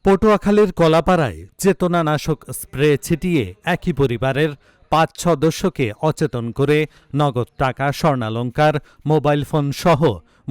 পটুয়াখালীর কলাপাড়ায় চেতনানাশক স্প্রে ছিটিয়ে একই পরিবারের ৫ সদস্যকে অচেতন করে নগদ টাকা, স্বর্ণালংকার, মোবাইল ফোন সহ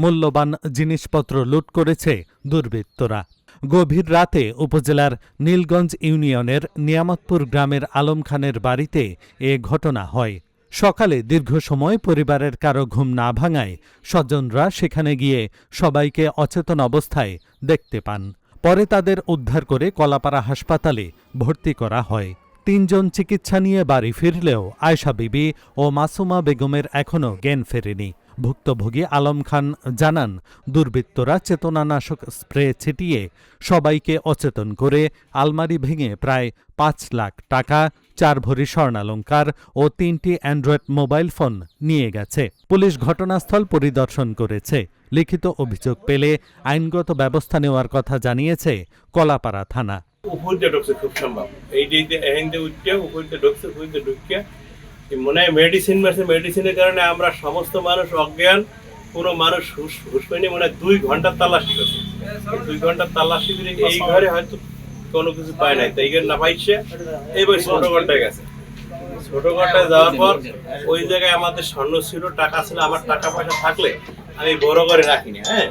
মূল্যবান জিনিসপত্র লুট করেছে দুর্বৃত্তরা। গভীর রাতে উপজেলার নীলগঞ্জ ইউনিয়নের নিয়ামতপুর গ্রামের আলম খানের বাড়িতে এ ঘটনা হয়। সকালে দীর্ঘ সময় পরিবারের কারো ঘুম না ভাঙায় স্বজনরা সেখানে গিয়ে সবাইকে অচেতন অবস্থায় দেখতে পান। পরে তাদের উদ্ধার করে কলাপাড়া হাসপাতালে ভর্তি করা হয়। ৩ জন চিকিৎসা নিয়ে বাড়ি ফিরলেও আয়শা বিবি ও মাসুমা বেগমের এখনও জ্ঞান ফেরেনি। ভুক্তভোগী আলম খান জানান, দুর্বৃত্তরা চেতনানাশক স্প্রে ছিটিয়ে সবাইকে অচেতন করে আলমারি ভেঙে প্রায় ৫ লাখ টাকা, ৪ ভরি স্বর্ণালংকার ও ৩টি অ্যান্ড্রয়েড মোবাইল ফোন নিয়ে গেছে। পুলিশ ঘটনাস্থল পরিদর্শন করেছে। লিখিত অভিযোগ পেলে আইনগত ব্যবস্থা নেওয়ার কথা জানিয়েছে কলাপাড়া থানা। উপরতে ঢুকছে খুব সম্ভব, এই যে এখানে উঠছে উপরতে ঢুকছে, উপরতে ঢুকিয়ে মনে হয় মেডিসিন মারছে। মেডিসিনের কারণে আমরা সমস্ত মানুষ অজ্ঞান, কোনো মানুষ হুশ পায়নি। মনে হয় 2 ঘন্টা তালাশি করছে। 2 ঘন্টা তালাশি করে এই ঘরে হয়তো কোনো কিছু পায় নাই, তাই না পাইছে। এবার ছোট ঘন্টায় গেছে। ছোট ঘন্টায় যাওয়ার পর ওই জায়গায় আমাদের স্বর্ণ ছিল, টাকা ছিল। আমার টাকা পয়সা থাকলে আমি বড় করে রাখিনি, হ্যাঁ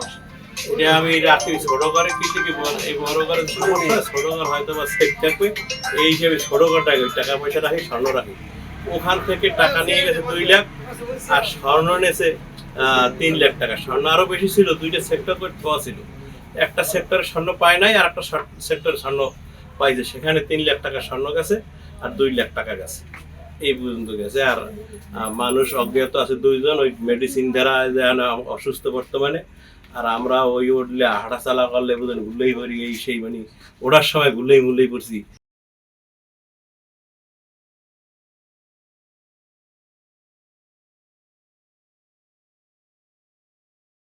এটা আমি রাখি ছোট ঘরে। কিন্তু এই বড় ঘরের সমস্যা, ছোট ঘর হয়তো বা সেফ থাকবে, এই হিসেবে ছোট ঘরটায় ওই টাকা পয়সা রাখি, স্বর্ণ রাখি। ওখান থেকে টাকা নিয়ে গেছে 2 লাখ, আর স্বর্ণ নিয়েছে 3 লাখ টাকা। স্বর্ণ আরো বেশি ছিল, 2টা সেক্টর করে পাওয়া ছিল। একটা সেক্টরে স্বর্ণ পায় নাই, আর একটা সেক্টরে স্বর্ণ পাইছে। সেখানে 3 লাখ টাকা স্বর্ণ গেছে আর 2 লাখ টাকা গেছে, এই পর্যন্ত গেছে। আর মানুষ অজ্ঞাত আছে 2 জন, ওই মেডিসিন দ্বারা অসুস্থ বর্তমানে। আর আমরা ওই উঠলে হাঁটা চালা করলে বুঝলেন গুল্লেই করি, এই সেই মানে ওঠার সময় গুল্লেই পড়ছি।